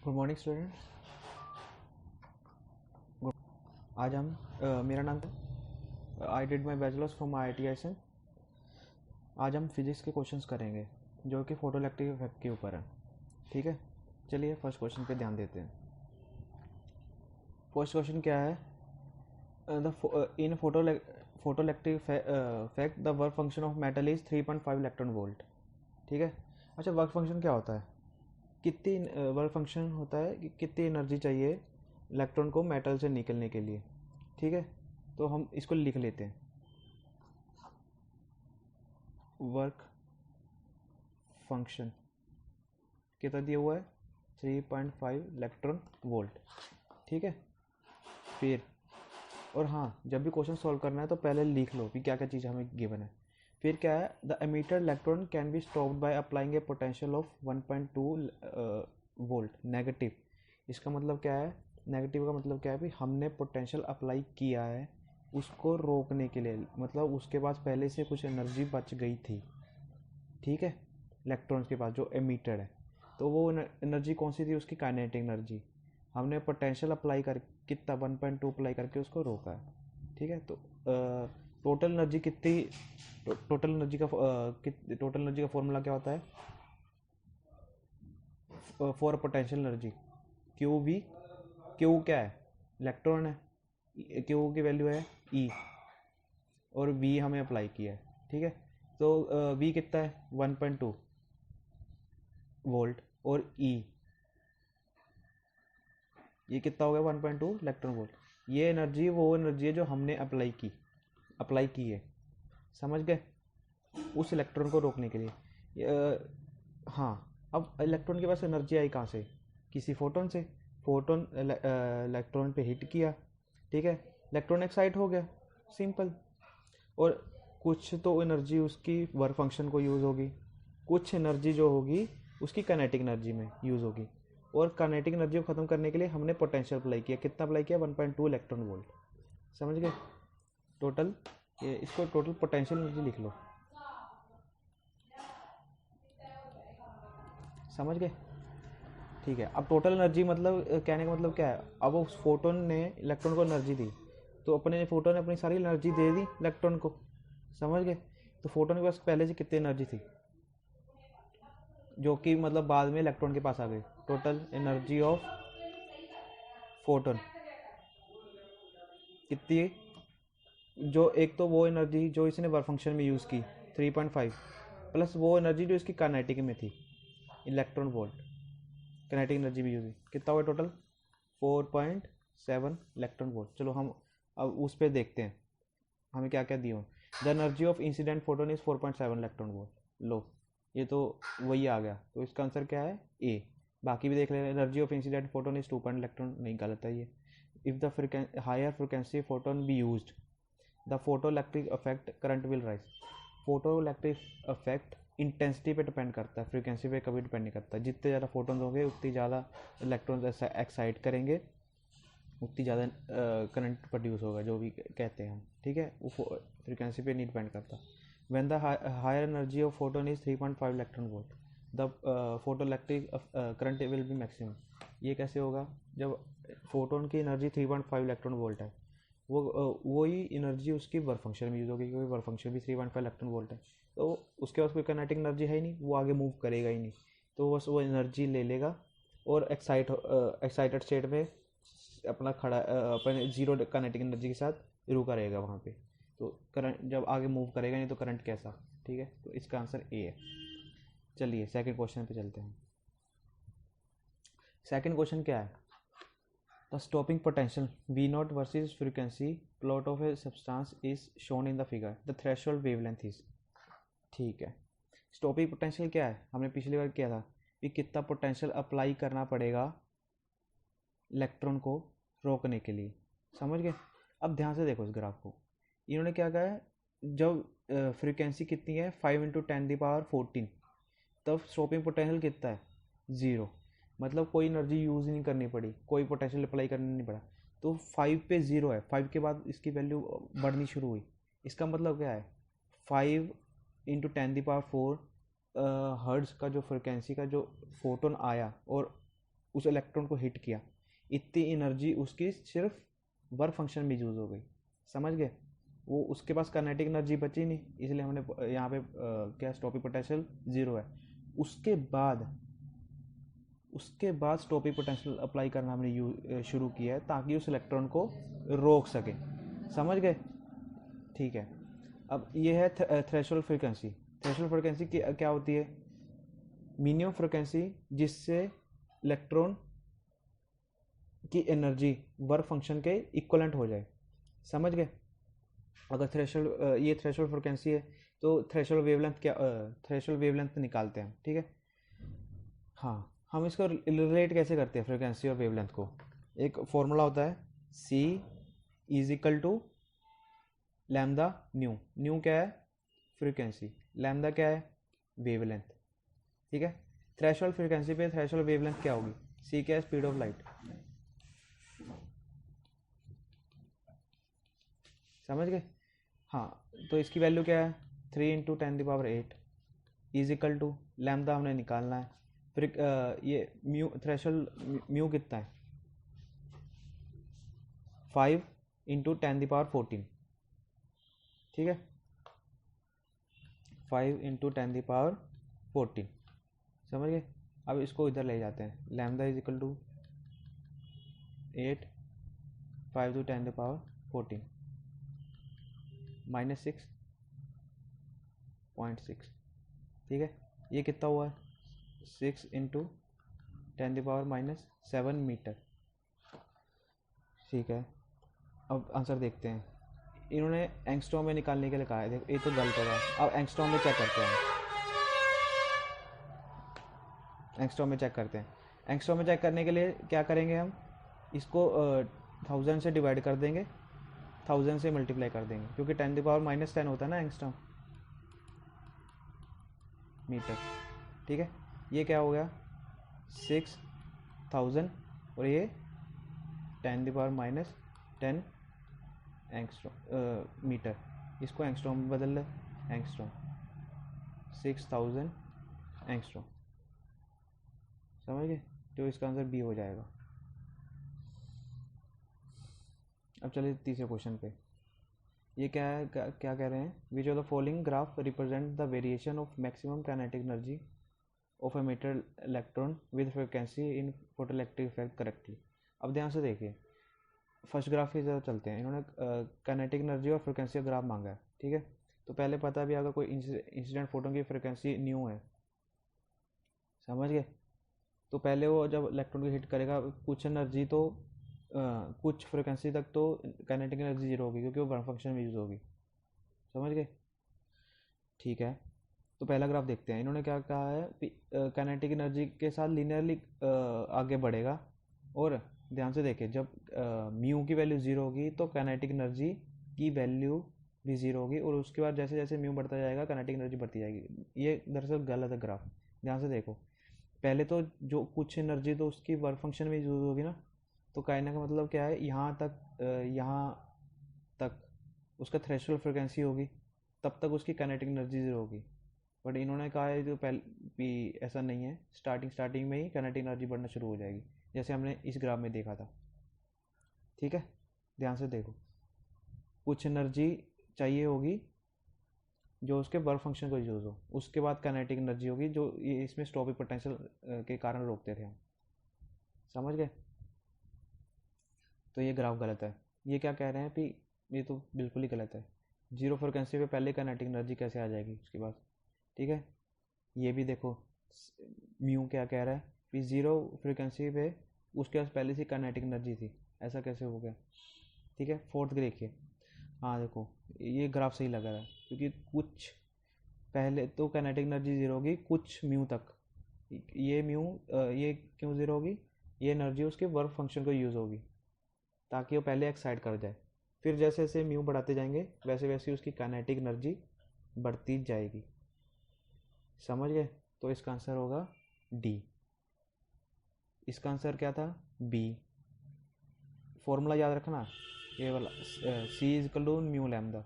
Good morning student. Good. आज हम मेरा नाम I did my bachelors from IIT। आज हम फिजिक्स के क्वेश्चंस करेंगे जो कि फोटोइलेक्ट्रिक इफेक्ट के ऊपर है। ठीक है, चलिए फर्स्ट क्वेश्चन पे ध्यान देते हैं। फर्स्ट क्वेश्चन क्या है? In photoelectric effect the work function of metal is 3.5 electron volt. ठीक है, अच्छा वर्क फंक्शन क्या होता है? कितनी वर्क फंक्शन होता है कि कितनी एनर्जी चाहिए इलेक्ट्रॉन को मेटल से निकलने के लिए। ठीक है, तो हम इसको लिख लेते हैं। वर्क फंक्शन कितना दिया हुआ है? 3.5 इलेक्ट्रॉन वोल्ट। ठीक है, फिर और हाँ, जब भी क्वेश्चन सॉल्व करना है तो पहले लिख लो कि क्या क्या चीज़ हमें गिवन है। फिर क्या है? The emitted electron can be stopped by applying A potential of 1.2 volt negative. इसका मतलब क्या है? नेगेटिव का मतलब क्या है? भी हमने पोटेंशियल अप्लाई किया है उसको रोकने के लिए, मतलब उसके पास पहले से कुछ एनर्जी बच गई थी। ठीक है, इलेक्ट्रॉन्स के पास जो एमिटेड है, तो वो एनर्जी कौन सी थी? उसकी काइनेटिक एनर्जी। हमने पोटेंशियल अप्लाई कर कितना 1.2 अप्लाई करके उसको रोका है। ठीक है, तो टोटल एनर्जी कितनी? टोटल एनर्जी का फॉर्मूला क्या होता है for potential energy? Q V. Q क्या है? इलेक्ट्रॉन है, क्यू की वैल्यू है ई, और वी हमें अप्लाई किया है। ठीक है, तो वी कितना है? 1.2 वोल्ट, और ई ये कितना हो गया? 1.2 इलेक्ट्रॉन वोल्ट। ये एनर्जी वो एनर्जी है जो हमने अप्लाई की है। समझ गए? उस इलेक्ट्रॉन को रोकने के लिए। हाँ, अब इलेक्ट्रॉन के पास एनर्जी आई कहाँ से? किसी फोटोन से। फोटोन इलेक्ट्रॉन पे हिट किया। ठीक है, इलेक्ट्रॉन एक्साइट हो गया, सिंपल। और कुछ तो एनर्जी उसकी वर्क फंक्शन को यूज़ होगी, कुछ एनर्जी जो होगी उसकी काइनेटिक एनर्जी में यूज़ होगी। और काइनेटिक एनर्जी को ख़त्म करने के लिए हमने पोटेंशियल अप्लाई किया। कितना अप्लाई किया? 1.2 इलेक्ट्रॉन वोल्ट। समझ गए? टोटल इसको टोटल पोटेंशियल एनर्जी लिख लो। समझ गए? ठीक है, अब टोटल एनर्जी मतलब कहने का मतलब क्या है? अब उस फोटोन ने इलेक्ट्रॉन को एनर्जी दी, तो अपने फोटोन ने अपनी सारी एनर्जी दे दी इलेक्ट्रॉन को। समझ गए? तो फोटोन के पास पहले से कितनी एनर्जी थी जो कि मतलब बाद में इलेक्ट्रॉन के पास आ गई? टोटल एनर्जी ऑफ फोटोन कितनी? जो एक तो वो एनर्जी जो इसने वर्क फंक्शन में यूज़ की 3.5, प्लस वो एनर्जी जो इसकी काइनेटिक में थी इलेक्ट्रॉन वोल्ट, काइनेटिक एनर्जी भी यूज़ हुई। कितना हुआ टोटल? 4.7 electron volt. चलो हम अब उस पर देखते हैं हमें क्या क्या दिया। The energy of incident photon is 4.7 electron volt. लो, ये तो वही आ गया, तो इसका आंसर क्या है? ए। बाकी भी देख लें। Energy of incident photon is 2 electron, नहीं गलत है ये। If the higher frequency photon be used the photoelectric effect current will rise. Photoelectric effect intensity पे डिपेंड करता है, फ्रीक्वेंसी पे कभी डिपेंड नहीं करता। जितने ज़्यादा फोटोन्स होंगे उतनी ज़्यादा इलेक्ट्रॉन्स एक्साइट करेंगे, उतनी ज़्यादा करंट प्रोड्यूस होगा, जो भी कहते हैं हम। ठीक है, वो फ्रीक्वेंसी पे नहीं डिपेंड करता। When the higher energy of photon is 3.5 electron volt the photoelectric current will be maximum. ये कैसे होगा? जब फोटोन की एनर्जी 3.5 इलेक्ट्रॉन वोल्ट है, वही एनर्जी उसकी वर्क फंक्शन में यूज़ होगी, क्योंकि वर्क फंक्शन भी 3.5 इलेक्ट्रॉन वोल्ट है। तो उसके पास कोई काइनेटिक एनर्जी है ही नहीं, वो आगे मूव करेगा ही नहीं, तो बस वो एनर्जी ले लेगा और एक्साइटेड स्टेट में अपना खड़ा अपने जीरो काइनेटिक एनर्जी के साथ रुका रहेगा वहाँ पे। तो करंट जब आगे मूव करेगा नहीं तो करंट कैसा? ठीक है, तो इसका आंसर ए है। चलिए सेकंड क्वेश्चन पे चलते हैं। सेकंड क्वेश्चन क्या है? The stopping potential V not versus frequency plot of a substance is shown in the figure. The threshold wavelength is. ठीक है, स्टॉपिंग पोटेंशियल क्या है? हमने पिछली बार किया था कि कितना पोटेंशियल अप्लाई करना पड़ेगा इलेक्ट्रॉन को रोकने के लिए। समझ गए? अब ध्यान से देखो इस ग्राफ को। इन्होंने क्या कहा है? जब फ्रीक्वेंसी कितनी है 5 × 10⁻14, तब स्टॉपिंग पोटेंशियल कितना है? 0। मतलब कोई एनर्जी यूज़ नहीं करनी पड़ी, कोई पोटेंशियल अप्लाई करना नहीं पड़ा। तो 5 पे 0 है, 5 के बाद इसकी वैल्यू बढ़नी शुरू हुई। इसका मतलब क्या है? 5 × 10⁻4 हर्ट्ज़ का जो फ्रिक्वेंसी का जो फोटोन आया और उस इलेक्ट्रॉन को हिट किया, इतनी एनर्जी उसकी सिर्फ वर्क फंक्शन में यूज़ हो गई। समझ गए? वो उसके पास काइनेटिक एनर्जी बची नहीं, इसलिए हमने यहाँ पे क्या स्टॉपिंग पोटेंशियल 0 है। उसके बाद स्टॉपिंग पोटेंशियल अप्लाई करना हमने शुरू किया है ताकि उस इलेक्ट्रॉन को रोक सके। समझ गए? ठीक है। अब ये है थ्रेशोल्ड फ्रीक्वेंसी। थ्रेशोल्ड फ्रीक्वेंसी क्या होती है? मिनिमम फ्रीक्वेंसी जिससे इलेक्ट्रॉन की एनर्जी वर्क फंक्शन के इक्वलेंट हो जाए। समझ गए? अगर थ्रेशोल्ड ये थ्रेशोल्ड फ्रीक्वेंसी है तो थ्रेशोल्ड वेवलेंथ निकालते हैं। ठीक है। हाँ, हम इसको रिलेट कैसे करते हैं फ्रीक्वेंसी और वेवलेंथ को? एक फॉर्मूला होता है C is equal to lambda nu. Nu क्या है? फ्रीक्वेंसी। लैम्डा क्या है? वेवलेंथ। ठीक है। थ्रेशोल्ड फ्रीक्वेंसी पे थ्रेशोल्ड वेवलेंथ क्या होगी? C क्या है? Speed of light. समझ गए? हाँ, तो इसकी वैल्यू क्या है? 3 × 10⁸ इज इक्वल टू लैम्डा हमने निकालना है। फिर ये म्यू थ्रेशोल्ड म्यू कितना है? 5 × 10⁻14। ठीक है, 5 × 10⁻14। समझ गए? अब इसको इधर ले जाते हैं। Lambda is equal to 8 5 × 10⁻14 -6.6। ठीक है, ये कितना हुआ है? 6 × 10⁻−7 मीटर। ठीक है, अब आंसर देखते हैं। इन्होंने एंगस्ट्रॉम में निकालने के लिए कहा है। देखो ये तो गलत होगा। अब एंगस्ट्रॉम में चेक करते हैं। एंगस्ट्रॉम में चेक करते हैं। एंगस्ट्रॉम में चेक करने के लिए क्या करेंगे हम? इसको 1000 से डिवाइड कर देंगे, 1000 से मल्टीप्लाई कर देंगे, क्योंकि 10⁻−10 होता है ना एंगस्ट्रॉम मीटर। ठीक है, ये क्या हो गया? 6000 और ये 10⁻−10 एंगस्ट्रॉम मीटर। इसको एंगस्ट्रॉम में बदल ले। Angstrom 6000 angstrom. समझ गए? तो इसका आंसर बी हो जाएगा। अब चलिए तीसरे क्वेश्चन पे। ये क्या है? क्या कह रहे हैं? Which of the following graph represent the variation of maximum kinetic energy of emitted electron with frequency in photoelectric effect correctly. अब ध्यान से देखिए, फर्स्ट ग्राफ की तरफ चलते हैं। इन्होंने काइनेटिक एनर्जी और फ्रीक्वेंसी का ग्राफ मांगा है। ठीक है, तो पहले पता भी अगर कोई इंसिडेंट फोटोन की फ्रीक्वेंसी न्यू है। समझ गए? तो पहले वो जब इलेक्ट्रॉन को हिट करेगा कुछ एनर्जी तो कुछ फ्रीक्वेंसी तक तो काइनेटिक एनर्जी 0 होगी, क्योंकि वो वर्क फंक्शन में यूज होगी। समझ गए? ठीक है, तो पहला ग्राफ देखते हैं। इन्होंने क्या कहा है? काइनेटिक एनर्जी के साथ लीनियरली आगे बढ़ेगा। और ध्यान से देखिए, जब म्यू की वैल्यू 0 होगी तो काइनेटिक एनर्जी की वैल्यू भी 0 होगी, और उसके बाद जैसे जैसे म्यू बढ़ता जाएगा काइनेटिक एनर्जी बढ़ती जाएगी। ये दरअसल गलत है ग्राफ। ध्यान से देखो, पहले तो जो कुछ एनर्जी तो उसकी वर्क फंक्शन में यूज होगी ना, तो कहने का मतलब क्या है? यहाँ तक उसका थ्रेशोल्ड फ्रिक्वेंसी होगी, तब तक उसकी काइनेटिक एनर्जी 0 होगी। बट इन्होंने कहा है जो पहले भी ऐसा नहीं है, स्टार्टिंग में ही काइनेटिक एनर्जी बढ़ना शुरू हो जाएगी, जैसे हमने इस ग्राफ में देखा था। ठीक है, ध्यान से देखो, कुछ एनर्जी चाहिए होगी जो उसके वर्क फंक्शन को यूज हो, उसके बाद काइनेटिक एनर्जी होगी जो ये इसमें स्टॉपिंग पोटेंशियल के कारण रोकते थे हम। समझ गए? तो ये ग्राफ गलत है। ये क्या कह रहे हैं कि ये तो बिल्कुल ही गलत है। 0 फ्रिक्वेंसी पे पहले काइनेटिक एनर्जी कैसे आ जाएगी उसके बाद? ठीक है, ये भी देखो, म्यू क्या कह रहा है कि 0 फ्रिक्वेंसी पे उसके पास पहले से काइनेटिक एनर्जी थी। ऐसा कैसे हो गया? ठीक है, फोर्थ देखिए। हाँ देखो, ये ग्राफ सही लग रहा है, क्योंकि कुछ पहले तो काइनेटिक एनर्जी 0 होगी कुछ म्यू तक। ये क्यों 0 होगी? ये एनर्जी उसके वर्क फंक्शन को यूज़ होगी ताकि वो पहले एक्साइट कर जाए। फिर जैसे जैसे म्यू बढ़ाते जाएंगे वैसे वैसे उसकी काइनेटिक एनर्जी बढ़ती जाएगी। समझ गए? तो इसका आंसर होगा डी। इसका आंसर क्या था? बी। फॉर्मूला याद रखना, ये वाला c is equal to mu lambda,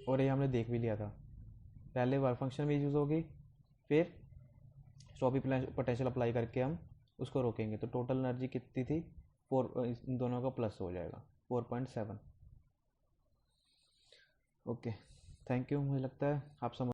और ये हमने देख भी लिया था। पहले वर्क फंक्शन में यूज होगी, फिर स्टॉपी पोटेंशियल अप्लाई करके हम उसको रोकेंगे, तो टोटल एनर्जी कितनी थी, 4, इन दोनों का प्लस हो जाएगा 4.7। Okay, thank you. मुझे लगता है आप समझ